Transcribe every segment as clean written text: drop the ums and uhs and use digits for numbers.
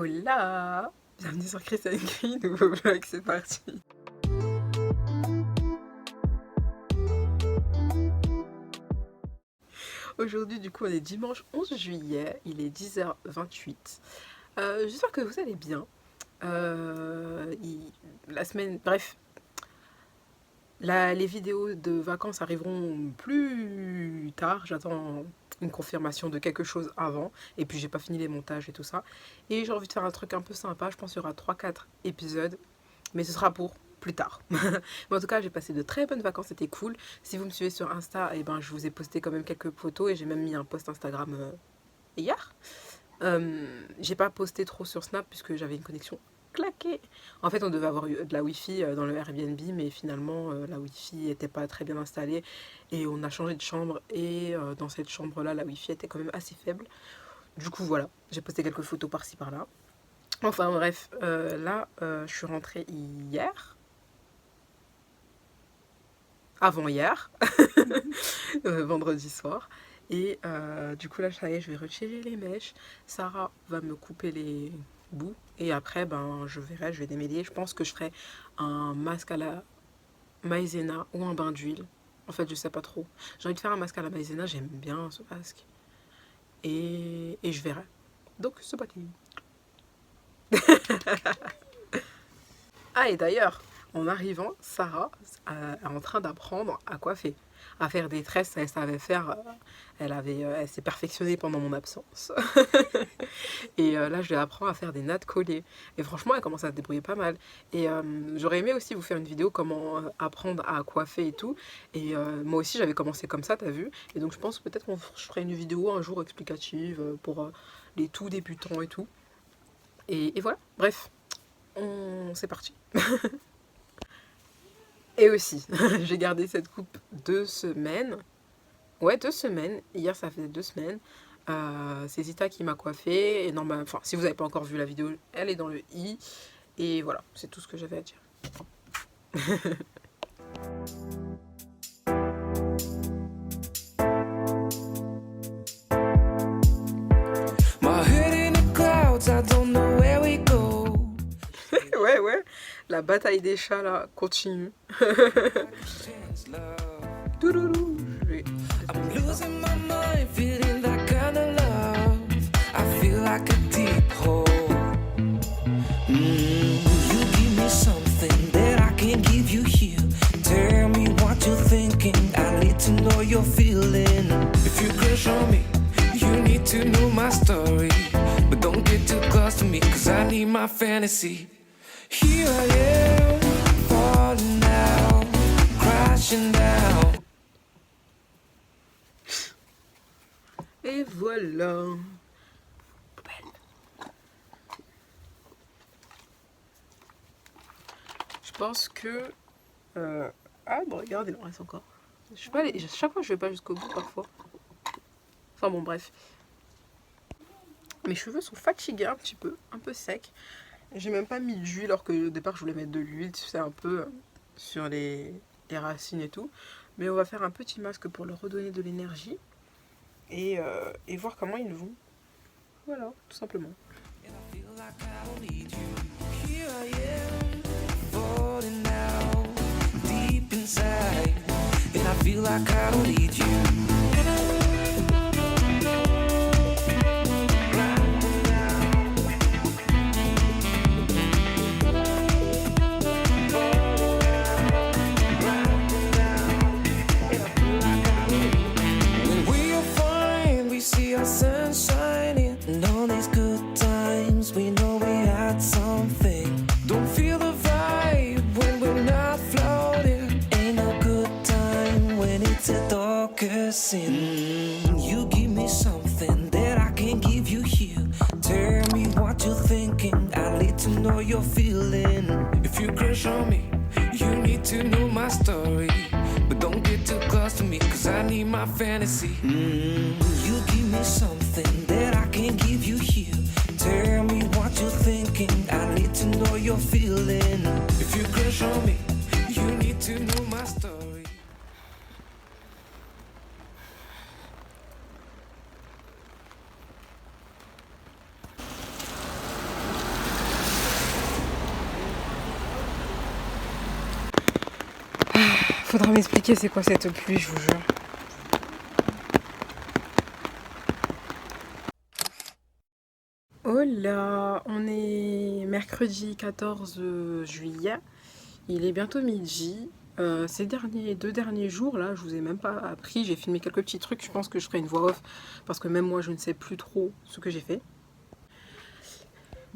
Hola! Bienvenue sur Chris Green, nouveau vlog, c'est parti! Aujourd'hui, du coup, on est dimanche 11 juillet, il est 10h28. J'espère que vous allez bien. La semaine, bref, les vidéos de vacances arriveront plus tard. J'attends une confirmation de quelque chose avant. Et puis j'ai pas fini les montages et tout ça. Et j'ai envie de faire un truc un peu sympa. Je pense qu'il y aura 3-4 épisodes. Mais ce sera pour plus tard. Mais en tout cas, j'ai passé de très bonnes vacances. C'était cool. Si vous me suivez sur Insta, eh ben, je vous ai posté quand même quelques photos. Et j'ai même mis un post Instagram hier. J'ai pas posté trop sur Snap puisque j'avais une connexion claquée. En fait, on devait avoir de la Wi-Fi dans le Airbnb, mais finalement, la Wi-Fi était pas très bien installée et on a changé de chambre. Et dans cette chambre-là, la Wi-Fi était quand même assez faible. Du coup, voilà, j'ai posté quelques photos par-ci par-là. Enfin, bref, là, je suis rentrée hier. Avant-hier, vendredi soir. Et du coup, là, ça y est, je vais retirer les mèches. Sarah va me couper les bouts. Et après, ben, je verrai, je vais démêler. Je pense que je ferai un masque à la maïzena ou un bain d'huile. En fait, je sais pas trop. J'ai envie de faire un masque à la maïzena, j'aime bien ce masque. Et je verrai. Donc, c'est parti. Ah, et d'ailleurs, en arrivant, Sarah est en train d'apprendre à coiffer. À faire des tresses, elle savait faire. Elle s'est perfectionnée pendant mon absence. Et là, je lui apprends à faire des nattes collées. Et franchement, elle commence à se débrouiller pas mal. Et j'aurais aimé aussi vous faire une vidéo comment apprendre à coiffer et tout. Et moi aussi, j'avais commencé comme ça, t'as vu. Et donc, je pense peut-être que je ferai une vidéo un jour explicative pour les tout débutants et tout. Et voilà, bref, c'est parti. Et aussi, j'ai gardé cette coupe 2 semaines. Ouais, 2 semaines. Hier, ça faisait 2 semaines. C'est Zita qui m'a coiffée. Et non, bah, enfin, si vous n'avez pas encore vu la vidéo, elle est dans le i. Et voilà, c'est tout ce que j'avais à dire. My head in the clouds, I don't know where we go. Ouais, la bataille des chats là continue. Touloulou. I'm losing my mind, feeling that kind of love. I feel like a deep hole. You give me something that I can't give you here. Tell me what you're thinking. I need to know you're feeling. If you crush on me, you need to know my story. But don't get too close to me, cause I need my fantasy. Here I am, falling down, crashing down. Et voilà. Je pense que... Ah bon, regarde, il en reste encore. Je sais pas, chaque fois je vais pas jusqu'au bout parfois. Enfin bon, bref. Mes cheveux sont fatigués un petit peu, un peu secs. J'ai même pas mis d'huile alors que au départ je voulais mettre de l'huile, tu sais, un peu sur les racines et tout. Mais on va faire un petit masque pour leur redonner de l'énergie et voir comment ils vont. Voilà, tout simplement. And I feel like I don't need you. Here I am, falling down, deep inside. And I feel like I don't need you. When we are fine, we see our sun shining. And all these good times, we know we had something. Don't feel the vibe when we're not floating. Ain't no good time when it's a darker sin. You give me something that I can't give you here. Tell me what you're thinking. I need to know you're feeling. If you crush on me, you need to know my story. But don't get too close to me, cause I need my fantasy. You give me something that I can't give you here. Tell me what you're thinking. I need to know you're feeling. If you crush on me, you need to know my story. Faudra m'expliquer c'est quoi cette pluie, je vous jure. Oh là, on est mercredi 14 juillet. Il est bientôt midi. Ces deux derniers jours là, je vous ai même pas appris. J'ai filmé quelques petits trucs. Je pense que je ferai une voix off parce que même moi je ne sais plus trop ce que j'ai fait.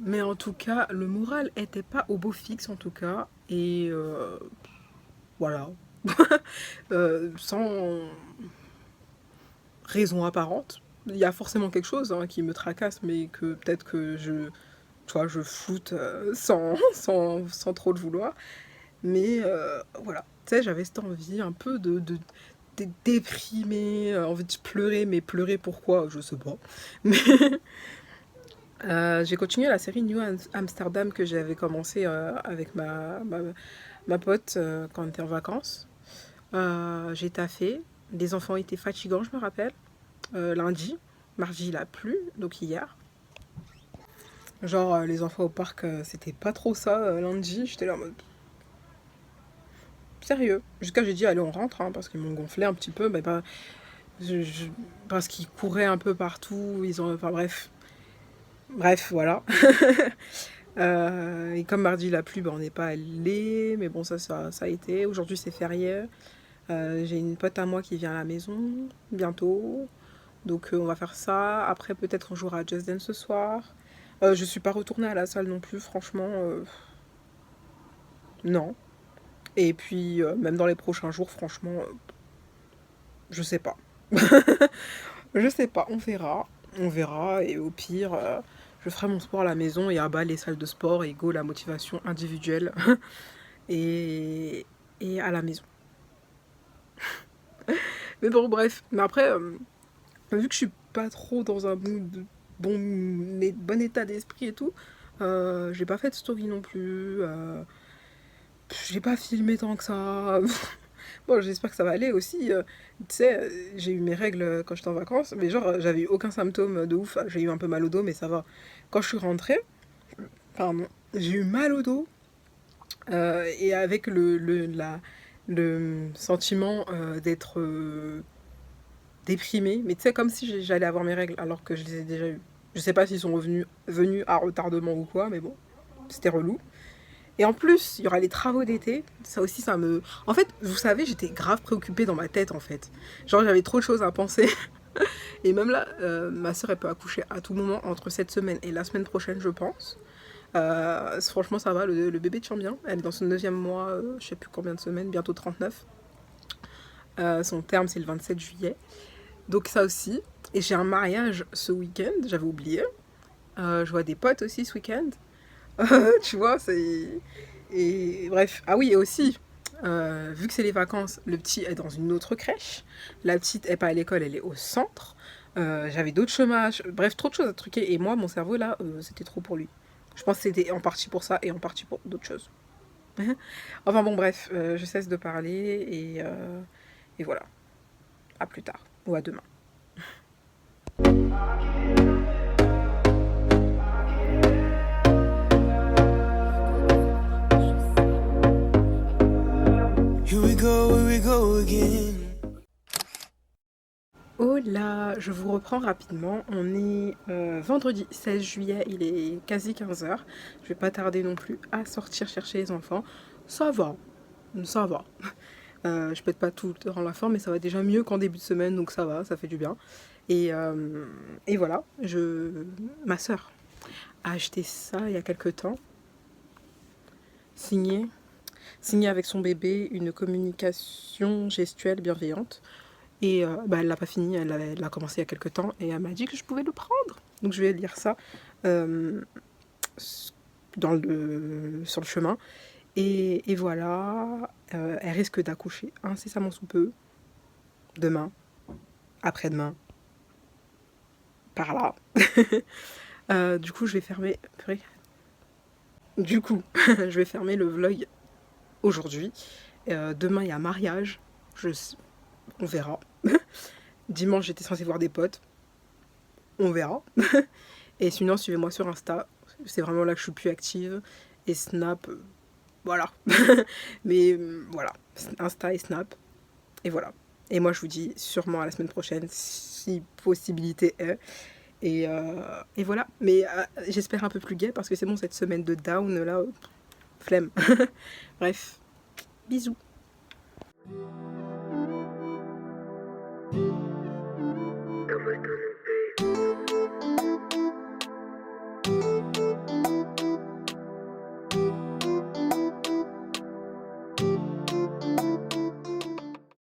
Mais en tout cas, le moral était pas au beau fixe en tout cas. Et voilà. Sans raison apparente. Il y a forcément quelque chose hein, qui me tracasse, mais que peut-être que je floute sans trop le vouloir. Mais voilà, tu sais, j'avais cette envie un peu de déprimer, envie de pleurer, mais pleurer pourquoi, je sais pas. Mais j'ai continué la série New Amsterdam que j'avais commencé avec ma pote quand on était en vacances. J'ai taffé, les enfants étaient fatigants, je me rappelle. Lundi, mardi il a plu, donc hier. Genre les enfants au parc, c'était pas trop ça lundi, j'étais là en mode sérieux. Jusqu'à j'ai dit allez on rentre hein, parce qu'ils m'ont gonflé un petit peu, mais pas, parce qu'ils couraient un peu partout, enfin bref voilà. Et comme mardi il a plu, on n'est pas allé, mais bon ça a été. Aujourd'hui c'est férié. J'ai une pote à moi qui vient à la maison bientôt. Donc on va faire ça. Après peut-être on jouera à Just Dance ce soir. Je suis pas retournée à la salle non plus, franchement. Non. Et puis même dans les prochains jours, franchement, je sais pas. Je sais pas, on verra. On verra. Et au pire, je ferai mon sport à la maison et à bas les salles de sport et go la motivation individuelle. et à la maison. Mais bon, bref. Mais après, vu que je suis pas trop dans un mood bon état d'esprit et tout, j'ai pas fait de story non plus. J'ai pas filmé tant que ça. Bon, j'espère que ça va aller aussi. Tu sais, j'ai eu mes règles quand j'étais en vacances, mais genre, j'avais eu aucun symptôme de ouf. J'ai eu un peu mal au dos, mais ça va. Quand je suis rentrée, pardon, j'ai eu mal au dos. Et avec le sentiment d'être déprimée, mais tu sais, comme si j'allais avoir mes règles alors que je les ai déjà eues. Je sais pas s'ils sont venus à retardement ou quoi, mais bon, c'était relou. Et en plus, il y aura les travaux d'été. Ça aussi, ça me... En fait, vous savez, j'étais grave préoccupée dans ma tête, en fait. Genre, j'avais trop de choses à penser. Et même là, ma soeur, elle peut accoucher à tout moment entre cette semaine et la semaine prochaine, je pense. Franchement, ça va, le bébé tient bien. Elle est dans son 9e mois, je sais plus combien de semaines, bientôt 39. Son terme, c'est le 27 juillet. Donc ça aussi. Et j'ai un mariage ce week-end, j'avais oublié. Je vois des potes aussi ce week-end. Tu vois, c'est... Et bref. Ah oui, et aussi, vu que c'est les vacances, le petit est dans une autre crèche. La petite est pas à l'école, elle est au centre. J'avais d'autres chômages. Bref, trop de choses à truquer. Et moi, mon cerveau, là, c'était trop pour lui. Je pense que c'était en partie pour ça et en partie pour d'autres choses. Enfin bon, bref, je cesse de parler et voilà. À plus tard. Ou à demain. Here we go again. Oh là, je vous reprends rapidement. On est vendredi 16 juillet, il est quasi 15h. Je vais pas tarder non plus à sortir chercher les enfants. Ça va, ça va. Je pète pas tout le temps la forme, mais ça va déjà mieux qu'en début de semaine, donc ça va, ça fait du bien. Et voilà, ma soeur a acheté ça il y a quelques temps. Signé avec son bébé, une communication gestuelle bienveillante. Et elle l'a pas fini, elle l'a commencé il y a quelques temps et elle m'a dit que je pouvais le prendre. Donc je vais lire ça sur le chemin. Et voilà, elle risque d'accoucher incessamment sous peu, demain, après-demain, par là. Du coup, je vais fermer... Du coup, je vais fermer le vlog aujourd'hui. Demain, il y a mariage. On verra. Dimanche, j'étais censée voir des potes. On verra. Et sinon, suivez-moi sur Insta. C'est vraiment là que je suis plus active. Et Snap, Voilà. Mais voilà, Insta et Snap. Et voilà. Et moi, je vous dis sûrement à la semaine prochaine, si possibilité est. Et voilà. Mais j'espère un peu plus gai parce que c'est bon, cette semaine de down, là, flemme. Bref, bisous.